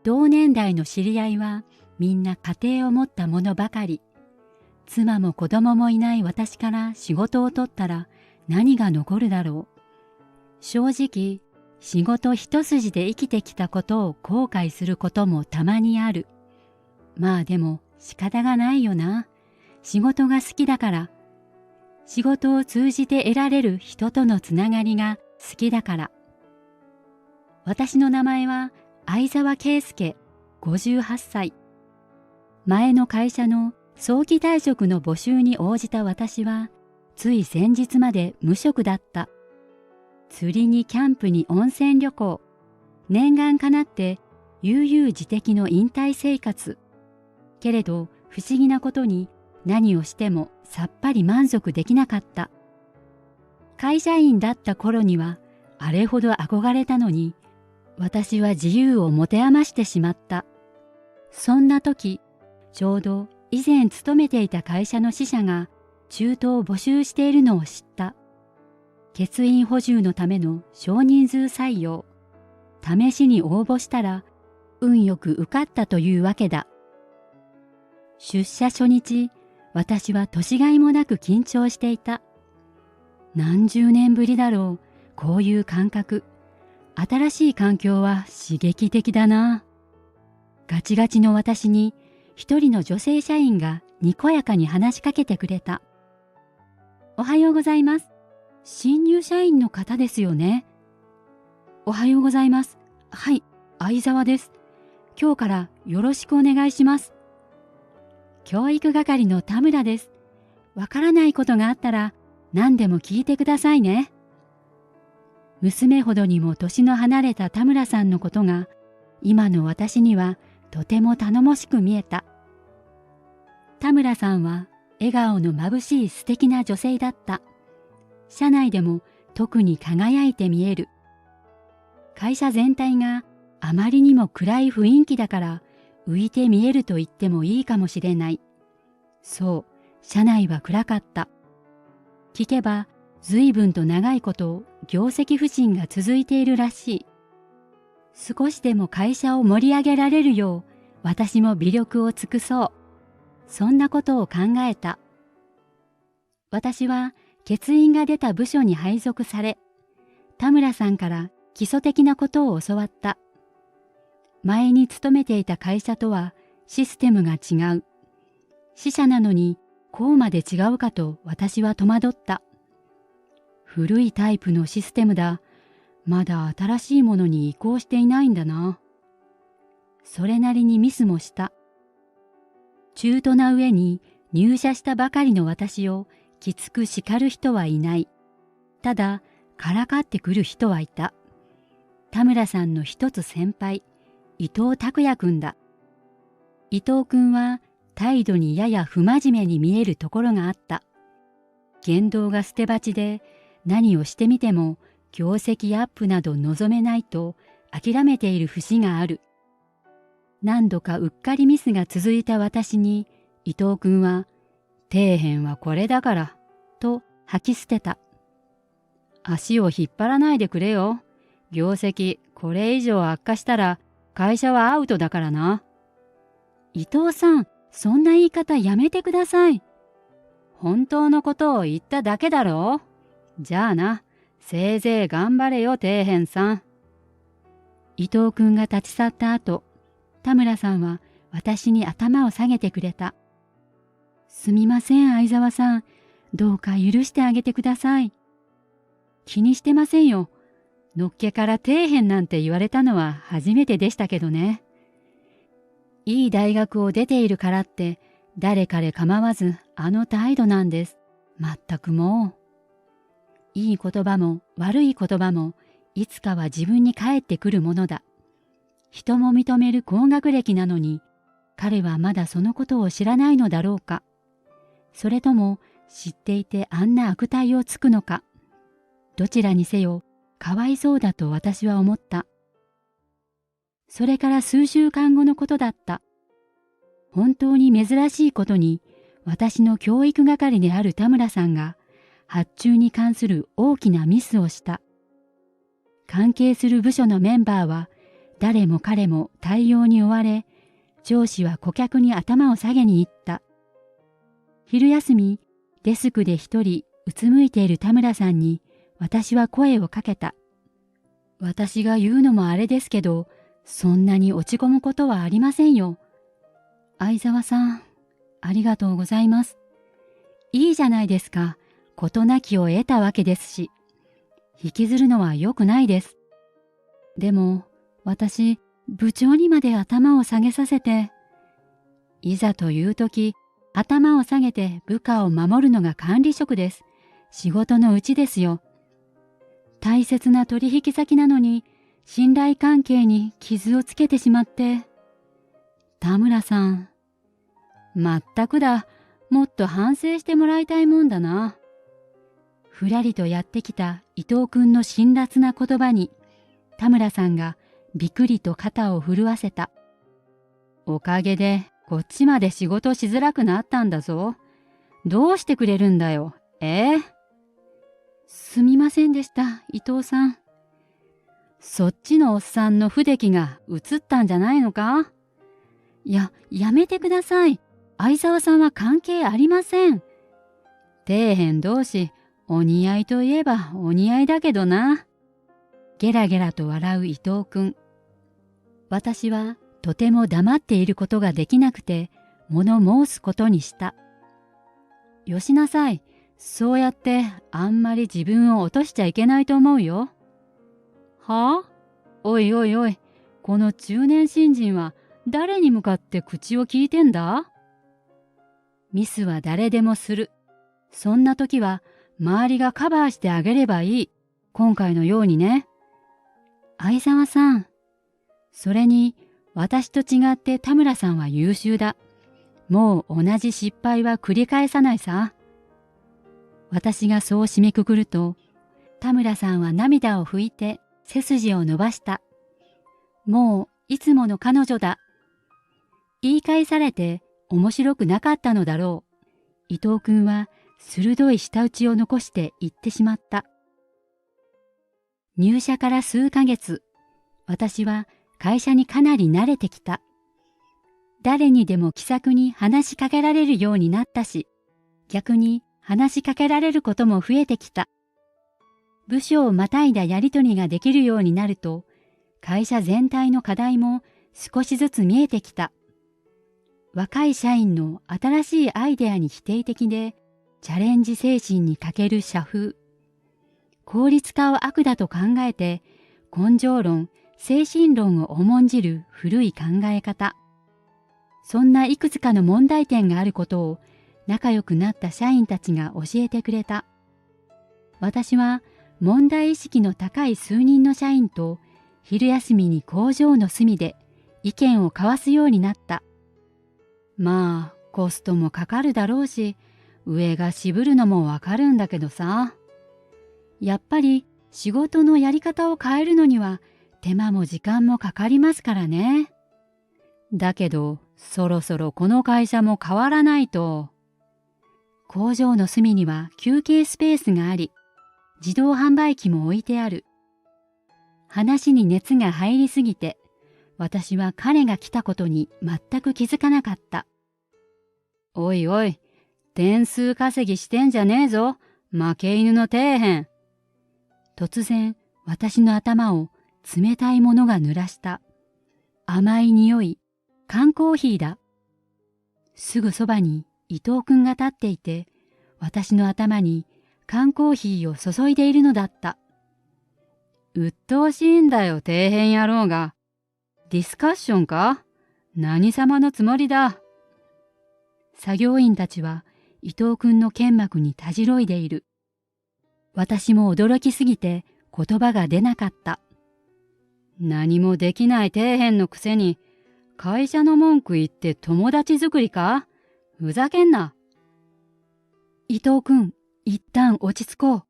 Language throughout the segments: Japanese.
同年代の知り合いはみんな家庭を持った者ばかり。妻も子供もいない私から仕事を取ったら何が残るだろう。正直、仕事一筋で生きてきたことを後悔することもたまにある。まあでも仕方がないよな。仕事が好きだから。仕事を通じて得られる人とのつながりが好きだから。私の名前は相沢圭介、58歳。前の会社の早期退職の募集に応じた私は、つい先日まで無職だった。釣りにキャンプに温泉旅行、念願かなって悠々自適の引退生活。けれど不思議なことに何をしてもさっぱり満足できなかった。会社員だった頃にはあれほど憧れたのに、私は自由を持て余してしまった。そんな時、ちょうど以前勤めていた会社の支社が中途を募集しているのを知った。欠員補充のための少人数採用。試しに応募したら運よく受かったというわけだ。出社初日、私は年がいもなく緊張していた。何十年ぶりだろう、こういう感覚。新しい環境は刺激的だな。ガチガチの私に一人の女性社員がにこやかに話しかけてくれた。おはようございます。新入社員の方ですよね。おはようございます。はい、相沢です。今日からよろしくお願いします。教育係の田村です。わからないことがあったら何でも聞いてくださいね。娘ほどにも年の離れた田村さんのことが今の私にはとても頼もしく見えた。田村さんは笑顔の眩しい素敵な女性だった。社内でも特に輝いて見える。会社全体があまりにも暗い雰囲気だから浮いて見えると言ってもいいかもしれない。そう、社内は暗かった。聞けば随分と長いこと業績不振が続いているらしい。少しでも会社を盛り上げられるよう私も微力を尽くそう。そんなことを考えた。私は欠員が出た部署に配属され、田村さんから基礎的なことを教わった。前に勤めていた会社とはシステムが違う。支社なのにこうまで違うかと私は戸惑った。古いタイプのシステムだ。まだ新しいものに移行していないんだな。それなりにミスもした。中途な上に入社したばかりの私をきつく叱る人はいない。ただ、からかってくる人はいた。田村さんの一つ先輩、伊藤拓也くんだ。伊藤くんは態度にやや不真面目に見えるところがあった。言動が捨て鉢で何をしてみても業績アップなど望めないと諦めている節がある。何度かうっかりミスが続いた私に伊藤くんは底辺はこれだからと吐き捨てた。足を引っ張らないでくれよ。業績これ以上悪化したら会社はアウトだからな。伊藤さん、そんな言い方やめてください。本当のことを言っただけだろう。じゃあな、せいぜい頑張れよ底辺さん。伊藤くんが立ち去った後、田村さんは私に頭を下げてくれた。すみません相沢さん、どうか許してあげてください。気にしてませんよ。のっけから底辺なんて言われたのは初めてでしたけどね。いい大学を出ているからって誰彼構わずあの態度なんです。まったくもう。いい言葉も悪い言葉もいつかは自分に返ってくるものだ。人も認める高学歴なのに彼はまだそのことを知らないのだろうか。それとも知っていてあんな悪態をつくのか。どちらにせよかわいそうだと私は思った。それから数週間後のことだった。本当に珍しいことに私の教育係である田村さんが発注に関する大きなミスをした。関係する部署のメンバーは誰も彼も対応に追われ、上司は顧客に頭を下げに行った。昼休み、デスクで一人うつむいている田村さんに私は声をかけた。私が言うのもあれですけど、そんなに落ち込むことはありませんよ。相沢さん、ありがとうございます。いいじゃないですか。事なきを得たわけですし。引きずるのは良くないです。でも、私、部長にまで頭を下げさせて、いざという時、頭を下げて部下を守るのが管理職です。仕事のうちですよ。大切な取引先なのに、信頼関係に傷をつけてしまって。田村さん、まったくだ。もっと反省してもらいたいもんだな。ふらりとやってきた伊藤君の辛辣な言葉に、田村さんがびくりと肩を震わせた。おかげでこっちまで仕事しづらくなったんだぞ。どうしてくれるんだよ。すみませんでした、伊藤さん。そっちのおっさんの不出来が映ったんじゃないのか？やめてください。相沢さんは関係ありません。底辺同士、お似合いといえばお似合いだけどな。ゲラゲラと笑う伊藤君。私はとても黙っていることができなくて、物申すことにした。よしなさい。そうやってあんまり自分を落としちゃいけないと思うよ。はあ？おいおいおい、この中年新人は誰に向かって口を聞いてんだ？ミスは誰でもする。そんな時は周りがカバーしてあげればいい。今回のようにね。相沢さん。それに私と違って田村さんは優秀だ。もう同じ失敗は繰り返さないさ。私がそう締めくくると、田村さんは涙を拭いて背筋を伸ばした。もういつもの彼女だ。言い返されて面白くなかったのだろう。伊藤君は鋭い舌打ちを残して言ってしまった。入社から数ヶ月、私は会社にかなり慣れてきた。誰にでも気さくに話しかけられるようになったし、逆に話しかけられることも増えてきた。部署をまたいだやりとりができるようになると、会社全体の課題も少しずつ見えてきた。若い社員の新しいアイデアに否定的で、チャレンジ精神に欠ける社風。効率化を悪だと考えて、根性論、精神論を重んじる古い考え方。そんないくつかの問題点があることを仲良くなった社員たちが教えてくれた。私は問題意識の高い数人の社員と昼休みに工場の隅で意見を交わすようになった。まあ、コストもかかるだろうし、上が渋るのもわかるんだけどさ。やっぱり仕事のやり方を変えるのには手間も時間もかかりますからね。だけど、そろそろこの会社も変わらないと。工場の隅には休憩スペースがあり、自動販売機も置いてある。話に熱が入りすぎて、私は彼が来たことに全く気づかなかった。おいおい、点数稼ぎしてんじゃねえぞ、負け犬の底辺。突然、私の頭を冷たいものが濡らした。甘い匂い、缶コーヒーだ。すぐそばに伊藤君が立っていて、私の頭に缶コーヒーを注いでいるのだった。うっとうしいんだよ、底辺野郎が。ディスカッションか？何様のつもりだ。作業員たちは伊藤君の剣幕にたじろいでいる。私も驚きすぎて言葉が出なかった。何もできない底辺のくせに、会社の文句言って友達作りか？ふざけんな。伊藤君、一旦落ち着こ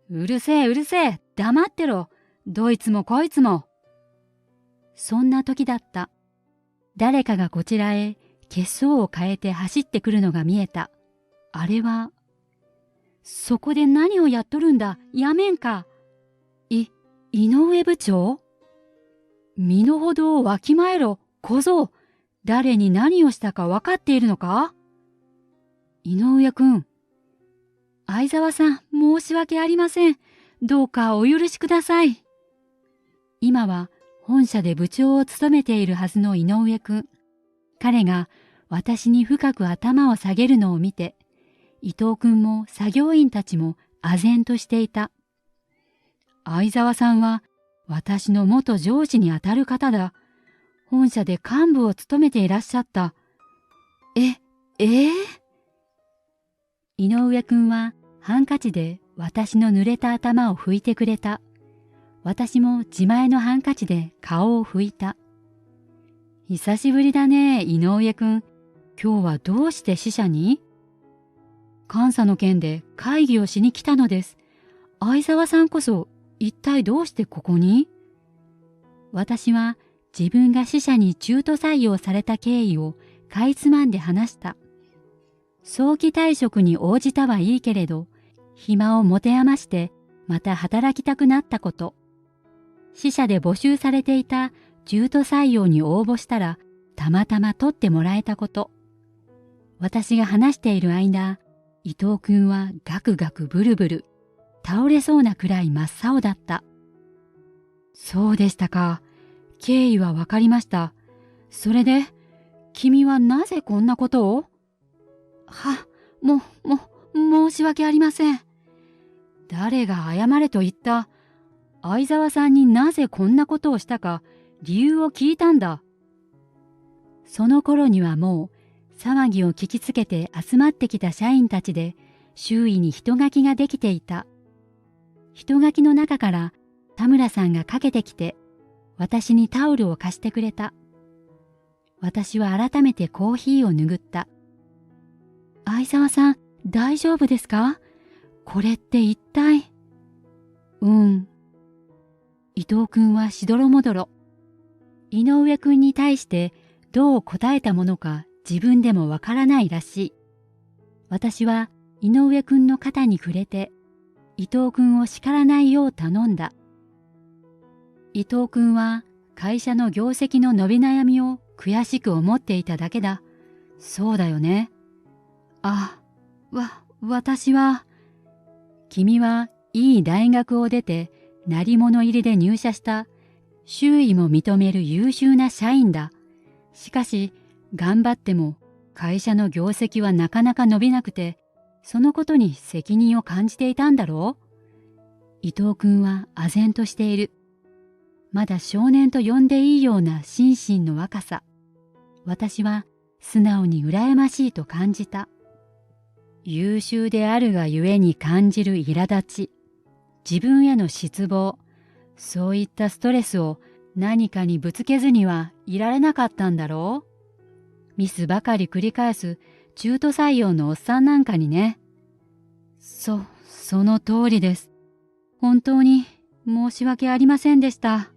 う。うるせえうるせえ、黙ってろ。どいつもこいつも。そんな時だった。誰かがこちらへ血相を変えて走ってくるのが見えた。あれは、そこで何をやっとるんだ、やめんか。井上部長？身の程をわきまえろ、小僧。誰に何をしたか分かっているのか？井上くん。相沢さん、申し訳ありません。どうかお許しください。今は本社で部長を務めているはずの井上くん。彼が私に深く頭を下げるのを見て、伊藤くんも作業員たちも唖然としていた。相沢さんは私の元上司にあたる方だ。本社で幹部を務めていらっしゃった。井上くんはハンカチで私の濡れた頭を拭いてくれた。私も自前のハンカチで顔を拭いた。久しぶりだね、井上くん。今日はどうして支社に？監査の件で会議をしに来たのです。相沢さんこそ一体どうしてここに？私は自分が支社に中途採用された経緯をかいつまんで話した。早期退職に応じたはいいけれど、暇を持て余してまた働きたくなったこと。支社で募集されていた中途採用に応募したらたまたま取ってもらえたこと。私が話している間、伊藤くんはガクガクブルブル、倒れそうなくらい真っ青だった。そうでしたか。経緯はわかりました。それで、君はなぜこんなことを？申し訳ありません。誰が謝れと言った？相沢さんになぜこんなことをしたか理由を聞いたんだ。その頃にはもう騒ぎを聞きつけて集まってきた社員たちで周囲に人垣ができていた。人垣の中から田村さんがかけてきて私にタオルを貸してくれた。私は改めてコーヒーを拭った。相沢さん、大丈夫ですか？これって一体。伊藤くんはしどろもどろ。井上くんに対してどう答えたものか自分でもわからないらしい。私は井上くんの肩に触れて、伊藤くんを叱らないよう頼んだ。伊藤くんは会社の業績の伸び悩みを悔しく思っていただけだ。そうだよね。私は。君はいい大学を出て、鳴り物入りで入社した、周囲も認める優秀な社員だ。しかし、頑張っても会社の業績はなかなか伸びなくて、そのことに責任を感じていたんだろう？伊藤くんは唖然としている。まだ少年と呼んでいいような心身の若さ。私は素直に羨ましいと感じた。優秀であるがゆえに感じる苛立ち。自分への失望、そういったストレスを何かにぶつけずにはいられなかったんだろう？ミスばかり繰り返す中途採用のおっさんなんかにね。その通りです。本当に申し訳ありませんでした。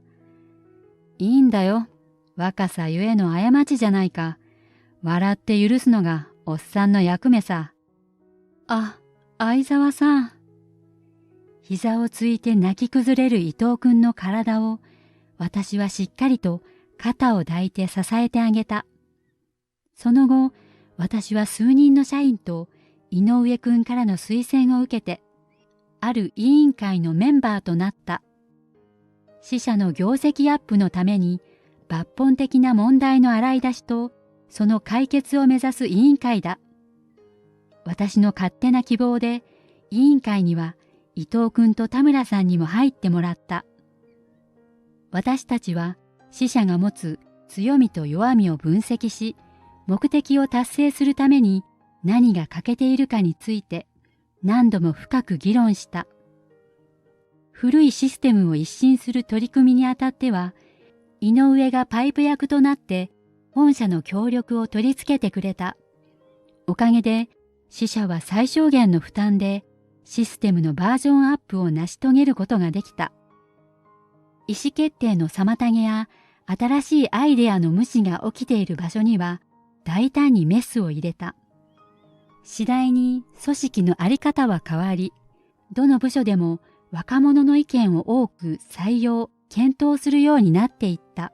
いいんだよ。若さゆえの過ちじゃないか。笑って許すのがおっさんの役目さ。相沢さん。膝をついて泣き崩れる伊藤くんの体を私はしっかりと肩を抱いて支えてあげた。その後、私は数人の社員と井上くんからの推薦を受けて、ある委員会のメンバーとなった。支社の業績アップのために抜本的な問題の洗い出しとその解決を目指す委員会だ。私の勝手な希望で委員会には伊藤くんと田村さんにも入ってもらった。私たちは支社が持つ強みと弱みを分析し、目的を達成するために何が欠けているかについて何度も深く議論した。古いシステムを一新する取り組みにあたっては、井上がパイプ役となって本社の協力を取り付けてくれた。おかげで支社は最小限の負担でシステムのバージョンアップを成し遂げることができた。意思決定の妨げや新しいアイデアの無視が起きている場所には大胆にメスを入れた。次第に組織の在り方は変わり、どの部署でも若者の意見を多く採用、検討するようになっていった。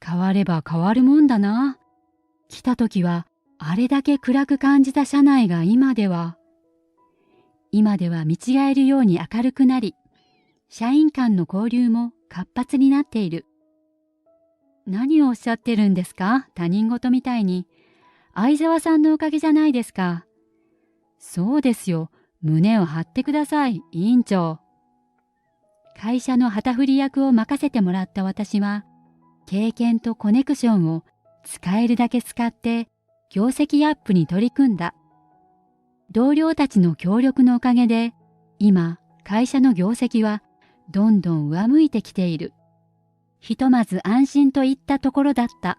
変われば変わるもんだな。来た時はあれだけ暗く感じた車内が今では見違えるように明るくなり、社員間の交流も活発になっている。何をおっしゃってるんですか、他人事みたいに。相沢さんのおかげじゃないですか。そうですよ。胸を張ってください、委員長。会社の旗振り役を任せてもらった私は、経験とコネクションを使えるだけ使って業績アップに取り組んだ。同僚たちの協力のおかげで、今会社の業績はどんどん上向いてきている。ひとまず安心といったところだった。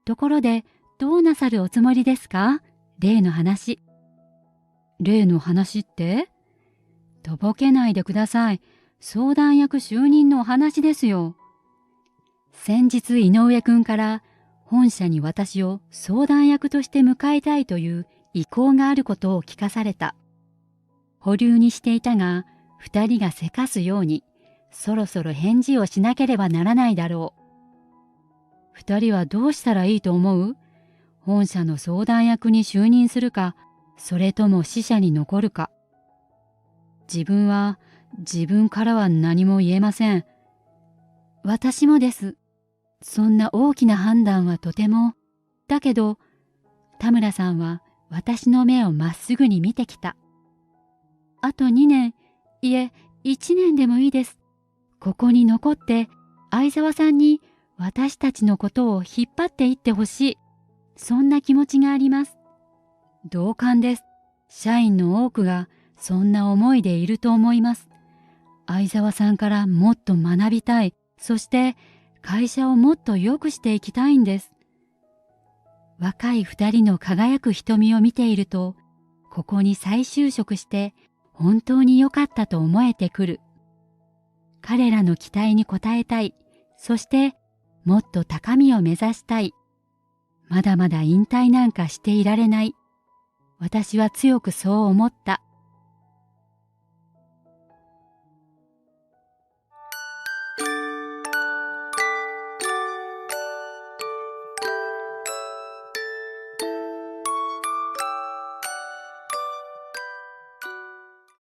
ところで、どうなさるおつもりですか？例の話。例の話って？とぼけないでください。相談役就任のお話ですよ。先日井上くんから本社に私を相談役として迎えたいという意向があることを聞かされた。保留にしていたが、二人がせかすように、そろそろ返事をしなければならないだろう。二人はどうしたらいいと思う？本社の相談役に就任するか、それとも支社に残るか。自分からは何も言えません。私もです。そんな大きな判断はとても。だけど、田村さんは私の目をまっすぐに見てきた。あと2年、いえ、1年でもいいです。ここに残って相沢さんに私たちのことを引っ張っていってほしい。そんな気持ちがあります。同感です。社員の多くがそんな思いでいると思います。相沢さんからもっと学びたい。そして会社をもっと良くしていきたいんです。若い二人の輝く瞳を見ていると、ここに再就職して本当に良かったと思えてくる。彼らの期待に応えたい。そしてもっと高みを目指したい。まだまだ引退なんかしていられない。私は強くそう思った。